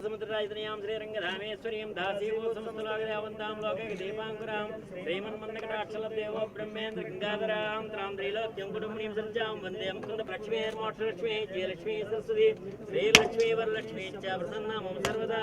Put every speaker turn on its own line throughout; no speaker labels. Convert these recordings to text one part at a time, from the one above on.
समुद्रराजतनयां श्रीरंगधामेश्वर्यं दासीभूतसमस्तलोकदेवन्तां लोके दीपाङ्कुरां श्रीमन्मन्दकटाक्षलदेवो ब्रह्मेन्द्र गङ्गाधरां त्रां त्रैलोक्यं कुटुम्बीं सज्जां वन्दे मुकुन्दप्रक्ष्मे मोक्षलक्ष्मे जयलक्ष्मी सरस्वती श्रीलक्ष्मी वरलक्ष्मी च प्रसन्ना मम सर्वदा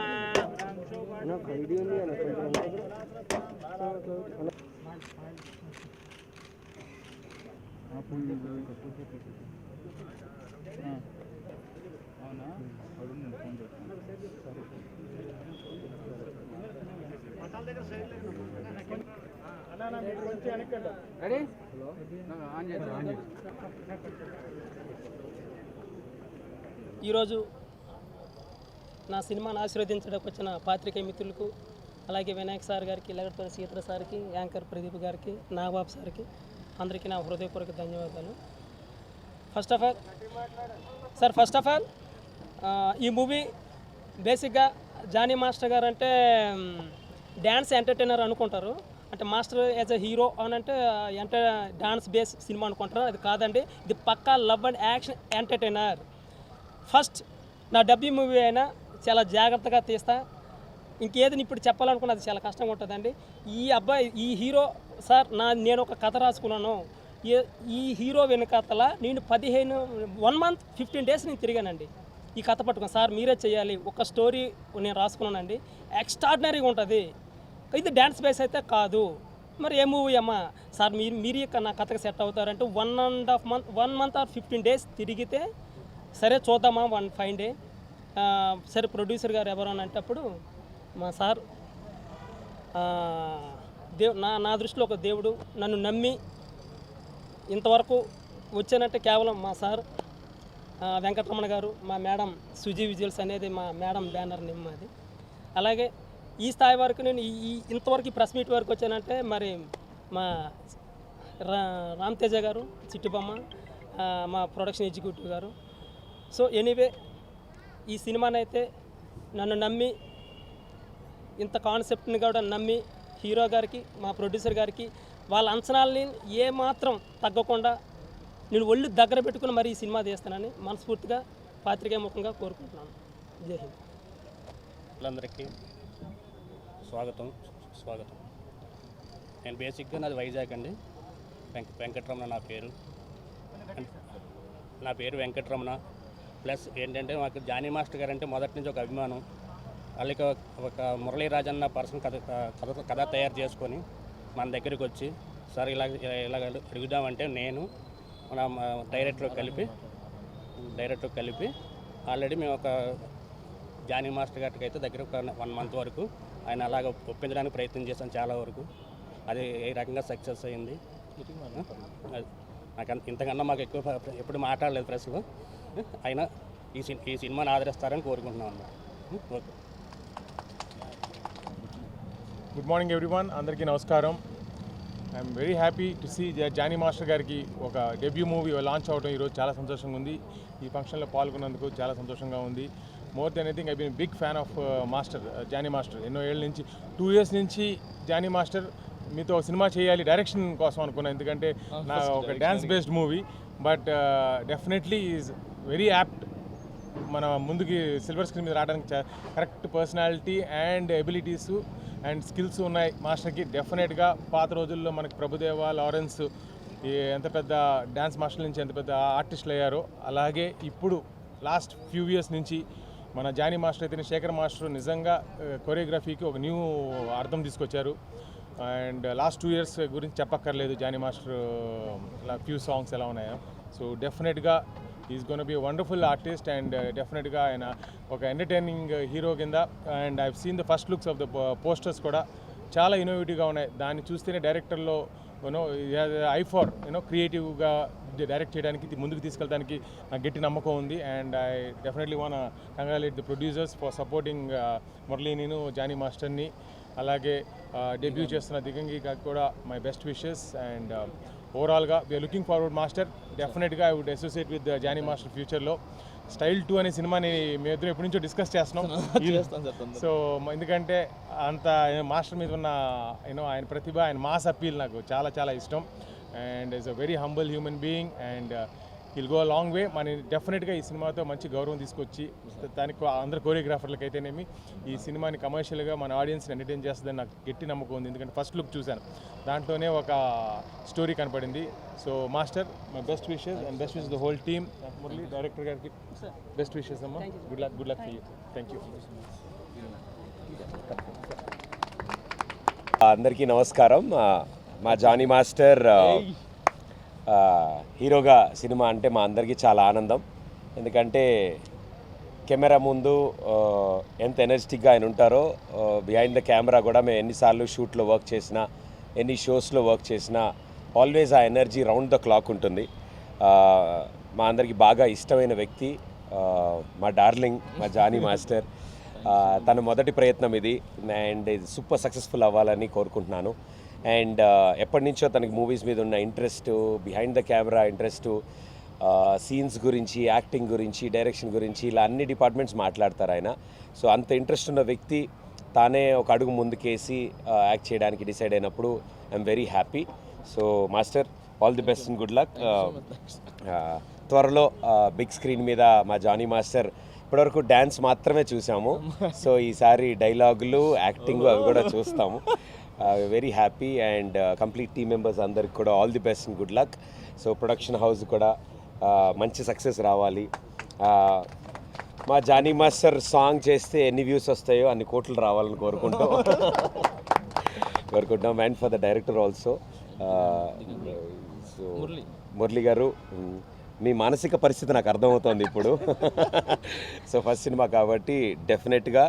ఈరోజు నా సినిమాను ఆశీర్వదించడానికి వచ్చిన పాత్రికేయ మిత్రులకు, అలాగే వినాయక్ సార్ గారికి, లగడపల్లి సీతల సార్కి, యాంకర్ ప్రదీప్ గారికి, నాగబాబు సార్కి అందరికీ నా హృదయపూర్వక ధన్యవాదాలు. ఫస్ట్ ఆఫ్ ఆల్ ఈ మూవీ బేసిక్గా జానీ మాస్టర్ గారు అంటే డ్యాన్స్ ఎంటర్టైనర్ అనుకుంటారు, అంటే మాస్టర్ యాజ్ అ హీరో అని అంటే డాన్స్ బేస్ సినిమా అనుకుంటారు. అది కాదండి, ఇది పక్కా love and action entertainer. First నా డబ్బీ మూవీ అయినా చాలా జాగ్రత్తగా తీస్తా. ఇంకేదని ఇప్పుడు చెప్పాలనుకున్నది చాలా కష్టంగా ఉంటుందండి. ఈ హీరో సార్ నేను ఒక కథ రాసుకున్నాను. ఈ హీరో వెనుకతల నేను 1 month 15 days నేను తిరిగానండి ఈ కథ పట్టుకుని. సార్ మీరే చేయాలి, ఒక స్టోరీ నేను రాసుకున్నానండి, ఎక్స్ట్రాడినరీగా ఉంటుంది. ఇది డ్యాన్స్ బేస్ అయితే కాదు. మరి ఏ మూవీ అమ్మా సార్ మీరు నా కథకు సెట్ అవుతారంటే 1 month or 15 days తిరిగితే సరే చూద్దామా 1 day. సరే ప్రొడ్యూసర్ గారు ఎవరు అని అంటప్పుడు మా సార్ నా దృష్టిలో ఒక దేవుడు. నన్ను నమ్మి ఇంతవరకు వచ్చానంటే కేవలం మా సార్ వెంకటరమణ గారు, మా మేడం సుజీ విజువల్స్ అనేది మా మేడం బ్యానర్ నేమ్ అది. అలాగే ఈ స్థాయి వరకు నేను ఇంతవరకు ప్రెస్ మీట్ వరకు వచ్చానంటే మరి మా రామ్ తేజ గారు, చిట్టిబొమ్మ, మా ప్రొడక్షన్ ఎగ్జిక్యూటివ్ గారు. సో ఎనీవే ఈ సినిమానైతే నన్ను నమ్మి, ఇంత కాన్సెప్ట్ని కూడా నమ్మి హీరో గారికి, మా ప్రొడ్యూసర్ గారికి వాళ్ళ అంచనాలని ఏమాత్రం తగ్గకుండా నేను ఒళ్ళు దగ్గర పెట్టుకుని మరి ఈ సినిమా తీస్తానని మనస్ఫూర్తిగా పాత్రికేయ ముఖంగా కోరుకుంటున్నాను. జై హింద్.
అందరికీ స్వాగతం. నేను బేసిక్గా నాది వైజాగ్ అండి. వెంకటరమణ నా పేరు వెంకటరమణ. ప్లస్ ఏంటంటే మాకు జానీ మాస్టర్ గారు అంటే మొదటి నుంచి ఒక అభిమానం. వాళ్ళకి ఒక మురళీరాజన్న పర్సన్ కథ తయారు చేసుకొని మన దగ్గరికి వచ్చి సార్ ఇలా అడుగుదామంటే నేను మన డైరెక్టర్ కలిపి ఆల్రెడీ మేము ఒక జానీ మాస్టర్ గారికి అయితే దగ్గర ఒక 1 month వరకు ఆయన అలాగ ఒప్పించడానికి ప్రయత్నం చేశాను చాలా వరకు. అది ఏ రకంగా సక్సెస్ అయింది. నాకు ఇంతకన్నా మాకు ఎప్పుడు మాట్లాడలేదు ప్రెస్లో. అయినా ఈ సినిమాని ఆదరిస్తారని కోరుకుంటున్నాం అన్నమాట. ఓకే.
గుడ్ మార్నింగ్ ఎవ్రీవన్, అందరికీ నమస్కారం. I'm very happy to see Jani master గారికి ఒక డెబ్యూ మూవీ లాంచ్ అవడం ఈరోజు చాలా సంతోషంగా ఉంది. ఈ ఫంక్షన్లో పాల్గొన్నందుకు చాలా సంతోషంగా ఉంది. More than anything I been big fan of Jani master. ఎన్నో ఏళ్ళ నుంచి 2 years నుంచి జానీ మాస్టర్ మీతో సినిమా చేయాలి డైరెక్షన్ కోసం అనుకున్నాను, ఎందుకంటే నా ఒక dance based movie. But definitely is very apt మన ముందుకి సిల్వర్ స్క్రీన్ మీద రావడానికి correct personality and abilities and skills ఉన్నాయి మాస్టర్కి. డెఫినెట్గా పాత రోజుల్లో మనకి ప్రభుదేవ, లారెన్స్ ఎంత పెద్ద డ్యాన్స్ మాస్టర్ నుంచి ఎంత పెద్ద ఆర్టిస్టులు అయ్యారో, అలాగే ఇప్పుడు లాస్ట్ ఫ్యూ ఇయర్స్ నుంచి మన జానీ మాస్టర్ అయితే శేఖర్ మాస్టర్ నిజంగా కొరియోగ్రఫీకి ఒక న్యూ అర్థం తీసుకొచ్చారు. అండ్ లాస్ట్ 2 years గురించి చెప్పక్కర్లేదు జానీ మాస్టర్ ఫ్యూ సాంగ్స్ ఎలా ఉన్నాయో. సో డెఫినెట్గా is gonna be wonderful artist and డెఫినెట్గా ఆయన ఒక ఎంటర్టైనింగ్ హీరో కింద. And I seen the first looks of the posters కూడా చాలా ఇన్నోవేటివ్గా ఉన్నాయి. దాన్ని చూస్తేనే డైరెక్టర్లో ఐ ఫార్ క్రియేటివ్గా డైరెక్ట్ చేయడానికి, ముందుకు తీసుకెళ్ళడానికి నాకు గట్టి నమ్మకం ఉంది. And I definitely want congratulate the producers for supporting మురళీని, జానీ మాస్టర్ని. అలాగే డెబ్యూ చేస్తున్న దిగంగికి కూడా మై బెస్ట్ విషెస్. అండ్ ఓవరాల్గా వీఆర్ లుకింగ్ ఫార్వర్డ్ మాస్టర్. డెఫినెట్గా I would associate with Jani master ఫ్యూచర్లో. స్టైల్ 2 అనే సినిమాని మేము ఎప్పటి నుంచో డిస్కస్ చేస్తున్నాం. సో ఎందుకంటే అంత మాస్టర్ మీద ఉన్న ఆయన ప్రతిభ, ఆయన మాస్ అప్పీల్ నాకు చాలా చాలా ఇష్టం. And is a very humble human being and will go long way. మన డెఫినెట్గా ఈ సినిమాతో మంచి గౌరవం తీసుకొచ్చి దానికి అందరు కోరియోగ్రాఫర్లకు అయితేనేమి ఈ సినిమాని కమర్షియల్గా మన ఆడియన్స్ని ఎంటర్టైన్ చేస్తుందని నాకు గట్టి నమ్మకం ఉంది. ఎందుకంటే ఫస్ట్ లుక్ చూశాను, దాంట్లోనే ఒక స్టోరీ కనపడింది. So master, my best wishes and best wishes the whole team. Murali director గారికి బెస్ట్ విషెస్ అమ్మా. Good luck for you. Thank you.
అందరికీ నమస్కారం. మా జానీ మాస్టర్ హీరోగా సినిమా అంటే మా అందరికీ చాలా ఆనందం. ఎందుకంటే కెమెరా ముందు ఎంత ఎనర్జెటిక్గా ఆయన ఉంటారో, బిహైండ్ ద కెమెరా కూడా మేము ఎన్నిసార్లు షూట్లో వర్క్ చేసినా, ఎన్ని షోస్లో వర్క్ చేసినా ఆల్వేస్ ఆ ఎనర్జీ రౌండ్ ద క్లాక్ ఉంటుంది. మా అందరికీ బాగా ఇష్టమైన వ్యక్తి మా డార్లింగ్, మా జానీ మాస్టర్. తన మొదటి ప్రయత్నం ఇది అండ్ ఇది సూపర్ సక్సెస్ఫుల్ అవ్వాలని కోరుకుంటున్నాను. అండ్ ఎప్పటి నుంచో తనకి మూవీస్ మీద ఉన్న interest, behind the camera interest, scenes గురించి, యాక్టింగ్ గురించి, డైరెక్షన్ గురించి, ఇలా అన్ని డిపార్ట్మెంట్స్ మాట్లాడతారు ఆయన. సో అంత ఇంట్రెస్ట్ ఉన్న వ్యక్తి తానే ఒక అడుగు ముందుకేసి యాక్ట్ చేయడానికి డిసైడ్ అయినప్పుడు I'm very happy. So master, all the best and good luck. త్వరలో బిగ్ స్క్రీన్ మీద మా జానీ మాస్టర్, ఇప్పటివరకు డ్యాన్స్ మాత్రమే చూసాము, సో ఈసారి డైలాగులు, యాక్టింగ్ అవి కూడా చూస్తాము. Very happy and complete team members అందరికి కూడా all the best and good luck. So production house కూడా మంచి సక్సెస్ రావాలి. మా జానీ మాస్టర్ సాంగ్ చేస్తే ఎన్ని వ్యూస్ వస్తాయో అన్ని కోట్లు రావాలని కోరుకుంటాం. And for the director also. So Murali గారు, మీ మానసిక పరిస్థితి నాకు అర్థమవుతోంది ఇప్పుడు. సో ఫస్ట్ సినిమా కాబట్టి డెఫినెట్గా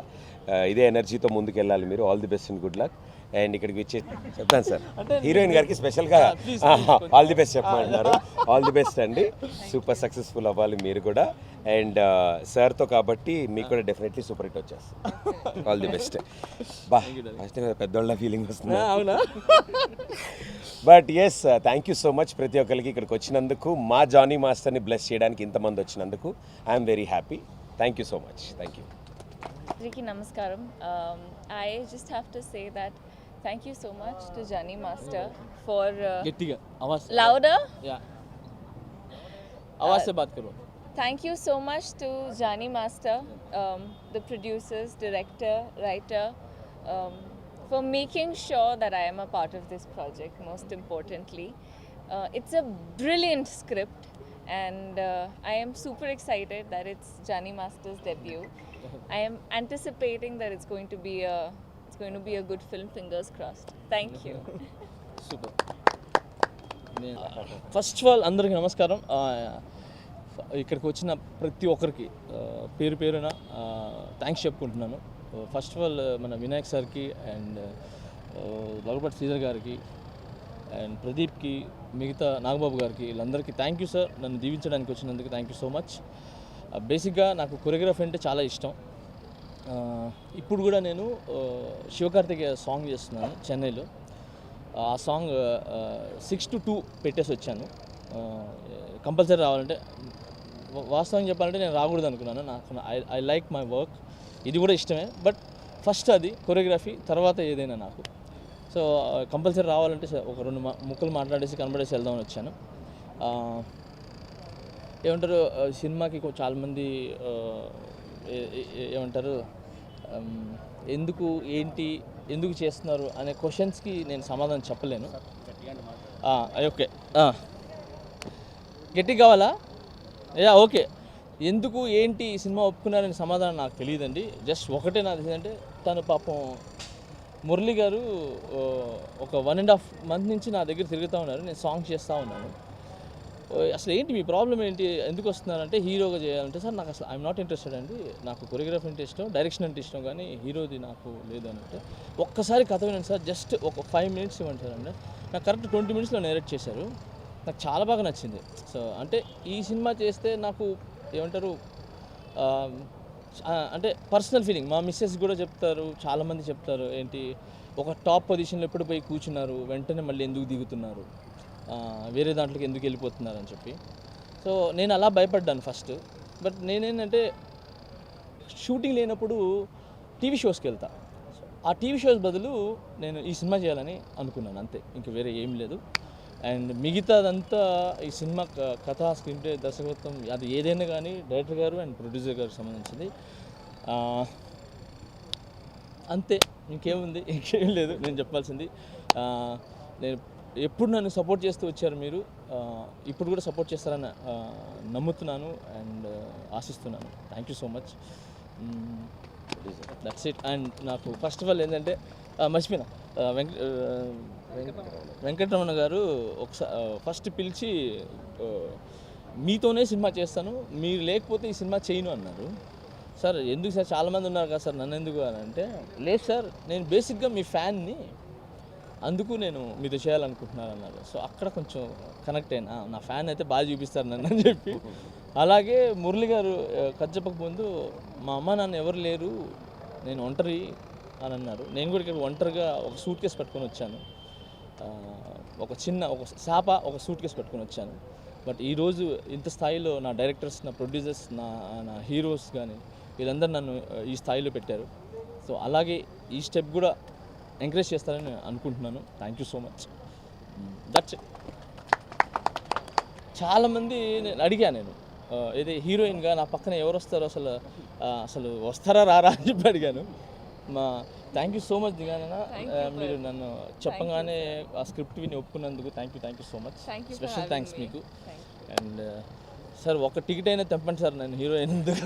ఇదే ఎనర్జీతో ముందుకు వెళ్ళాలి మీరు. All the best and good luck. And ఇక్కడికి వచ్చి చెప్తాను సార్, హీరోయిన్ గారికి స్పెషల్గా ఆల్ ది బెస్ట్ చెప్పమంటున్నారు. ఆల్ ది బెస్ట్ అండి, సూపర్ సక్సెస్ఫుల్ అవ్వాలి మీరు కూడా. అండ్ సార్తో కాబట్టి మీకు కూడా డెఫినెట్లీ సూపర్ హిట్ వచ్చేస్తుంది. All the best. బా ఫస్ట్ పెద్దోళ్ళ ఫీలింగ్ వస్తుంది. అవునా? But yes, thank you so much ప్రతి ఒక్కరికి ఇక్కడికి వచ్చినందుకు. మా జానీ మాస్టర్ని బ్లెస్ చేయడానికి ఇంతమంది వచ్చినందుకు I'm very happy. Thank you so much. Thank you.
Riki Namaskaram. I just have to say that thank you so much to Johnny Master for louder.
Yeah. आवाज से बात करो.
Thank you so much to Johnny Master, the producers, director, writer, for making sure that I am a part of this project. Most importantly, it's a brilliant script, and I am super excited that it's Johnny Master's debut. I am anticipating that it's going to be a good film. Fingers crossed. Thank you.
Super. First of all అందరికీ నమస్కారం. ఇక్కడికి వచ్చిన ప్రతి ఒక్కరికి పేరు పేరున thanks చెప్పుకుంటున్నాను. First of all మన వినాయక్ సార్కి అండ్ లగపతి శ్రీధర్ గారికి అండ్ ప్రదీప్కి, మిగతా నాగబాబు గారికి, వీళ్ళందరికీ థ్యాంక్ యూ సార్. నన్ను దీవించడానికి వచ్చినందుకు థ్యాంక్ యూ సో మచ్. బేసిక్గా నాకు కొరియోగ్రఫీ అంటే చాలా ఇష్టం. ఇప్పుడు కూడా నేను శివకార్తికేయ సాంగ్ చేస్తున్నాను చెన్నైలో. ఆ సాంగ్ 6 to 2 పెట్టేసి వచ్చాను. కంపల్సరీ రావాలంటే, వాస్తవం చెప్పాలంటే నేను రాకూడదు అనుకున్నాను. నాకు ఐ లైక్ మై వర్క్, ఇది కూడా ఇష్టమే. బట్ ఫస్ట్ అది కొరియోగ్రఫీ, తర్వాత ఏదైనా నాకు. సో కంపల్సరీ రావాలంటే ఒక 2 ముక్కలు మాట్లాడేసి కనబడేసి వెళ్దామని వచ్చాను. ఏమంటారు, సినిమాకి చాలామంది ఏమంటారు, ఎందుకు చేస్తున్నారు అనే క్వశ్చన్స్కి నేను సమాధానం చెప్పలేను. ఓకే, గట్టిగా కావాలా? ఓకే. ఎందుకు ఏంటి ఈ సినిమా ఒప్పుకున్నారనే సమాధానం నాకు తెలియదండి. జస్ట్ ఒకటే నాకు తెలియదంటే, తను పాపం మురళి గారు ఒక 1.5 month నుంచి నా దగ్గర తిరుగుతూ ఉన్నారు. నేను సాంగ్ చేస్తూ ఉన్నాను. అసలు ఏంటి మీ ప్రాబ్లం ఏంటి, ఎందుకు వస్తున్నారంటే హీరోగా చేయాలంటే, సార్ నాకు అసలు ఐఎమ్ నాట్ ఇంట్రెస్టెడ్ అండి, నాకు కొరియోగ్రఫీ అంటే ఇష్టం, డైరెక్షన్ అంటే ఇష్టం, కానీ హీరోది నాకు లేదు అని అంటే, ఒక్కసారి కథ వినండి సార్, జస్ట్ ఒక 5 minutes ఇవ్వండి సార్ అంటే నాకు కరెక్ట్ 20 minutesలో నేరేట్ చేశారు. నాకు చాలా బాగా నచ్చింది. సో అంటే ఈ సినిమా చేస్తే నాకు ఏమంటారు, అంటే పర్సనల్ ఫీలింగ్. మా మిస్సెస్ కూడా చెప్తారు, చాలామంది చెప్తారు, ఏంటి ఒక టాప్ పొజిషన్లో ఎప్పుడు పోయి కూర్చున్నారు, వెంటనే మళ్ళీ ఎందుకు దిగుతున్నారు, వేరే దాంట్లోకి ఎందుకు వెళ్ళిపోతున్నారు అని చెప్పి. సో నేను అలా భయపడ్డాను ఫస్ట్. బట్ నేనేంటంటే షూటింగ్ లేనప్పుడు టీవీ షోస్కి వెళ్తా. ఆ టీవీ షోస్ బదులు నేను ఈ సినిమా చేయాలని అనుకున్నాను, అంతే, ఇంక వేరే ఏం లేదు. అండ్ మిగతాదంతా ఈ సినిమా కథ, స్క్రీన్ ప్లే, దర్శకత్వం అది ఏదైనా కానీ డైరెక్టర్ గారు అండ్ ప్రొడ్యూసర్ గారికి సంబంధించింది. అంతే, ఇంకేముంది, ఇంకేం లేదు నేను చెప్పాల్సింది. నేను ఎప్పుడు నన్ను సపోర్ట్ చేస్తూ వచ్చారు మీరు, ఇప్పుడు కూడా సపోర్ట్ చేస్తారని నమ్ముతున్నాను అండ్ ఆశిస్తున్నాను. Thank you so much. That's it. And నాకు ఫస్ట్ ఆఫ్ ఆల్ ఏంటంటే మర్చిపోయినా, వెంకటరమణ గారు ఒకసారి ఫస్ట్ పిలిచి మీతోనే సినిమా చేస్తాను, మీరు లేకపోతే ఈ సినిమా చేయను అన్నారు. సార్ ఎందుకు సార్, చాలామంది ఉన్నారు కదా సార్, నన్ను ఎందుకు అని అంటే, లేదు సార్ నేను బేసిక్గా మీ ఫ్యాన్ని, అందుకు నేను మీతో చేయాలనుకుంటున్నాను అన్నారు. సో అక్కడ కొంచెం కనెక్ట్ అయినా, నా ఫ్యాన్ అయితే బాగా చూపిస్తారు నన్ను అని చెప్పి. అలాగే మురళి గారు కథ చెప్పక ముందు మా అమ్మ నాన్న ఎవరు లేరు, నేను ఒంటరి అని అన్నారు. నేను కూడా ఇక్కడ ఒంటరిగా ఒక సూట్ కేసు పట్టుకొని వచ్చాను, ఒక శాప ఒక సూట్ కేసు పట్టుకొని వచ్చాను. బట్ ఈరోజు ఇంత స్థాయిలో నా డైరెక్టర్స్, నా ప్రొడ్యూసర్స్, నా హీరోస్ కానీ వీళ్ళందరూ నన్ను ఈ స్థాయిలో పెట్టారు. సో అలాగే ఈ స్టెప్ కూడా ఎంకరేజ్ చేస్తారని అనుకుంటున్నాను. Thank you so much. That's it. చాలామంది నేను అడిగాను, నేను ఇది హీరోయిన్గా నా పక్కన ఎవరు వస్తారో, అసలు వస్తారా రారా అని చెప్పి అడిగాను. థ్యాంక్ యూ సో మచ్ దిగానా, మీరు నన్ను చెప్పగానే ఆ స్క్రిప్ట్ విని ఒప్పుకున్నందుకు thank you so much. Special thanks మీకు. అండ్ సార్ ఒక టికెట్ అయినా తెంపండి సార్, నేను హీరోయిన్ ఎందుకు.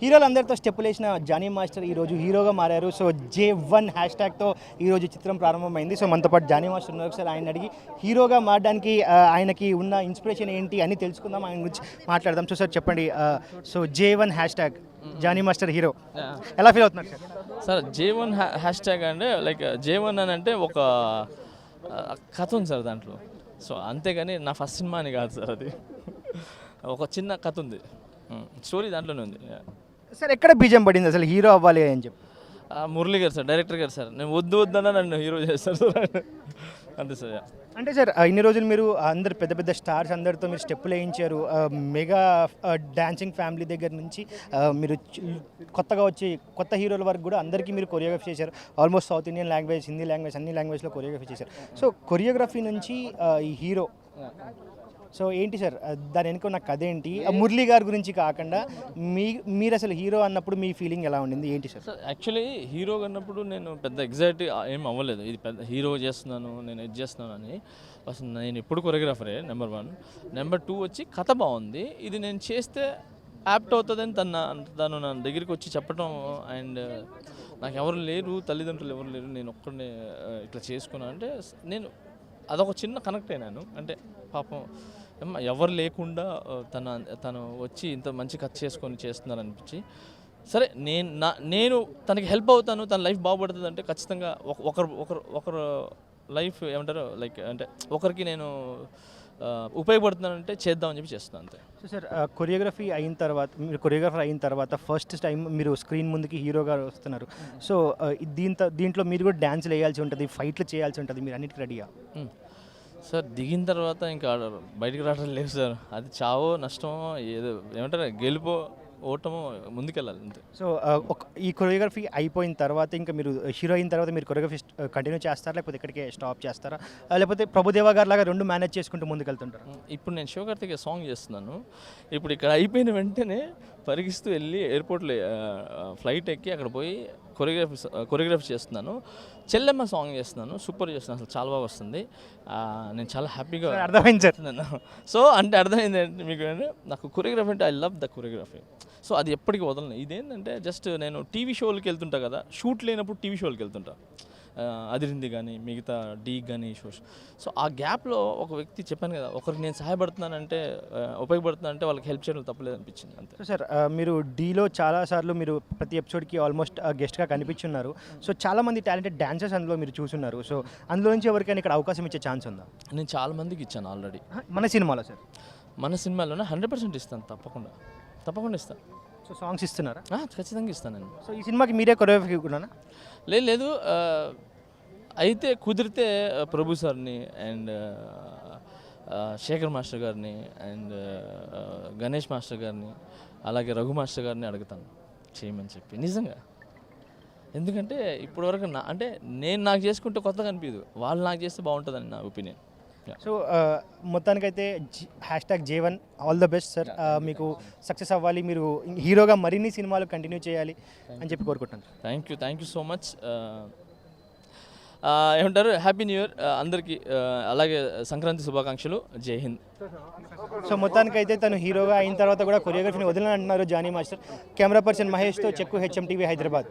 హీరోలందరితో స్టెప్పులు వేసిన జానీ మాస్టర్ ఈరోజు హీరోగా మారారు. సో J1 హ్యాష్ట్యాగ్తో ఈరోజు చిత్రం ప్రారంభమైంది. సో మనతో పాటు జానీ మాస్టర్ ఉన్నారు. ఒకసారి ఆయన అడిగి హీరోగా మారడానికి ఆయనకి ఉన్న ఇన్స్పిరేషన్ ఏంటి అని తెలుసుకుందాం, ఆయన గురించి మాట్లాడదాం. సో సార్ చెప్పండి, so J1 hashtag Jani master hero ఎలా ఫీల్ అవుతున్నారు సార్?
సార్ J1 హ్యాష్ట్యాగ్ అంటే లైక్ J1 అని అంటే ఒక కథ ఉంది సార్ దాంట్లో. సో అంతేగాని నా ఫస్ట్ సినిమా అని కాదు సార్, అది ఒక చిన్న కథ ఉంది, స్టోరీ దాంట్లోనే ఉంది.
సార్ ఎక్కడ బీజం పడింది అసలు హీరో అవ్వాలి అని చెప్పి?
మురళి గారు సార్, డైరెక్టర్ గారు సార్, నేను వద్దన్నా నన్ను హీరో చేస్తారు సార్, అంతే సార్.
అంటే సార్ ఇన్ని రోజులు మీరు అందరు పెద్ద పెద్ద స్టార్స్ అందరితో మీరు స్టెప్పులు వేయించారు. మెగా డాన్సింగ్ ఫ్యామిలీ దగ్గర నుంచి మీరు కొత్తగా వచ్చి కొత్త హీరోల వరకు కూడా అందరికీ మీరు కొరియోగ్రఫీ చేశారు. Almost south Indian language, Hindi language, అన్ని లాంగ్వేజ్లో కొరియోగ్రఫీ చేశారు. సో కొరియోగ్రఫీ నుంచి ఈ హీరో, సో ఏంటి సార్ దాని వెనుక ఉన్న కథ ఏంటి? మురళి గారి గురించి కాకుండా మీరు అసలు హీరో అన్నప్పుడు మీ ఫీలింగ్ ఎలా ఉండింది ఏంటి సార్?
యాక్చువల్లీ హీరో అన్నప్పుడు నేను పెద్ద ఎగ్జైట్ ఏం అవ్వలేదు, ఇది పెద్ద హీరో చేస్తున్నాను నేను ఇది చేస్తున్నాను అని. అసలు నేను ఎప్పుడు కొరియోగ్రాఫరే నెంబర్ 1. నెంబర్ 2 వచ్చి కథ బాగుంది, ఇది నేను చేస్తే యాప్ట్ అవుతుందని తను నా దగ్గరికి వచ్చి చెప్పడం. అండ్ నాకు ఎవరు లేరు, తల్లిదండ్రులు ఎవరు లేరు, నేను ఒక్కడినే ఇట్లా చేసుకున్నాను అంటే నేను అదొక చిన్న కనెక్ట్ అయినాను. అంటే పాపం ఎవరు లేకుండా తను వచ్చి ఇంత మంచి కథ చేసుకొని చేస్తున్నారు అనిపించి, సరే నేను తనకి హెల్ప్ అవుతాను, తన లైఫ్ బాగుపడుతుంది అంటే ఖచ్చితంగా ఒకరు లైఫ్ ఏమంటారు లైక్ అంటే ఒకరికి నేను ఉపయోగపడుతున్నానంటే చేద్దామని చెప్పి చేస్తున్నాను అంతే.
సో సార్ కొరియోగ్రఫీ అయిన తర్వాత, మీరు కొరియోగ్రఫర్ అయిన తర్వాత ఫస్ట్ టైం మీరు స్క్రీన్ ముందుకి హీరోగా వస్తున్నారు. సో దీంట్లో మీరు కూడా డ్యాన్స్లు వేయాల్సి ఉంటుంది, ఫైట్లు చేయాల్సి ఉంటుంది, మీరు అన్నిటికీ రెడీగా?
సార్ దిగిన తర్వాత ఇంకా బయటికి రావడం లేదు సార్, అది చావో నష్టమో ఏదో ఏమంటారు గెలుపో ఓటమో ముందుకెళ్ళాలి అంతే.
సో ఈ కొరియోగ్రఫీ అయిపోయిన తర్వాత ఇంకా మీరు హీరో అయిన తర్వాత మీరు కొరియోగ్రఫీ కంటిన్యూ చేస్తారా, లేకపోతే ఇక్కడికే స్టాప్ చేస్తారా, లేకపోతే ప్రభుదేవా గారి లాగా రెండు మేనేజ్ చేసుకుంటూ ముందుకెళ్తుంటారు?
ఇప్పుడు నేను శివకార్తికేయ సాంగ్ చేస్తున్నాను, ఇప్పుడు ఇక్కడ అయిపోయిన వెంటనే పరిగిస్తూ వెళ్ళి ఎయిర్పోర్ట్లో ఫ్లైట్ ఎక్కి అక్కడ పోయి కొరియోగ్రఫీ చేస్తున్నాను. చెల్లెమ్మ సాంగ్ చేస్తున్నాను, సూపర్ చేస్తున్నాను, అసలు చాలా బాగా వస్తుంది. నేను చాలా హ్యాపీగా
అర్థమైంది.
సో అంటే అర్థమైంది అంటే మీకు, నాకు కొరియోగ్రఫీ అంటే I love the choreography. So అది ఎప్పటికీ వదలను. ఇదేంటంటే జస్ట్ నేను టీవీ షోలకి వెళ్తుంటా కదా, షూట్ లేనప్పుడు టీవీ షోలకి వెళ్తుంటా, అదిరింది కానీ మిగతా డీ కానీ షోస్. సో ఆ గ్యాప్లో ఒక వ్యక్తి చెప్పాను కదా, ఒకరికి నేను సహాయపడుతున్నానంటే ఉపయోగపడుతున్నానంటే వాళ్ళకి హెల్ప్ చేయడం తప్పలేదు అనిపించింది అంతే.
సో సార్ మీరు డీలో చాలాసార్లు మీరు ప్రతి ఎపిసోడ్కి ఆల్మోస్ట్ గెస్ట్గా కనిపించున్నారు. సో చాలామంది టాలెంటెడ్ డాన్సర్స్ అందులో మీరు చూసున్నారు. సో అందులో నుంచి ఎవరికైనా ఇక్కడ అవకాశం ఇచ్చే ఛాన్స్ ఉందా?
నేను చాలా మందికి ఇచ్చాను ఆల్రెడీ.
మన సినిమాలో సార్?
మన సినిమాలోనే 100% ఇస్తాను, తప్పకుండా ఇస్తాను.
సో సాంగ్స్ ఇస్తున్నారా?
ఖచ్చితంగా ఇస్తాను నేను.
సో ఈ సినిమాకి మీరే కొరియోగ్రఫీ కూడా?
లేదు అయితే కుదిరితే ప్రభు సార్ని అండ్ శేఖర్ మాస్టర్ గారిని అండ్ గణేష్ మాస్టర్ గారిని అలాగే రఘు మాస్టర్ గారిని అడుగుతాను చేయమని చెప్పి నిజంగా. ఎందుకంటే ఇప్పటివరకు అంటే నేను నాకు చేసుకుంటే కొత్తగా అనిపించదు, వాళ్ళు నాకు చేస్తే బాగుంటుందని నా ఒపీనియన్.
సో మొత్తానికైతే #J1 all the best sir. మీకు సక్సెస్ అవ్వాలి, మీరు హీరోగా మరిన్ని సినిమాలు కంటిన్యూ చేయాలి అని చెప్పి కోరుకుంటాను.
Thank you so much. ఏమంటారు, హ్యాపీ న్యూ ఇయర్ అందరికీ, అలాగే సంక్రాంతి శుభాకాంక్షలు. జై హింద్.
సో మొత్తానికైతే తను హీరోగా అయిన తర్వాత కూడా కొరియోగ్రఫీని వదలని అంటున్నారు జానీ మాస్టర్. కెమెరా పర్సన్ మహేష్తో చెక్కు HM TV హైదరాబాద్.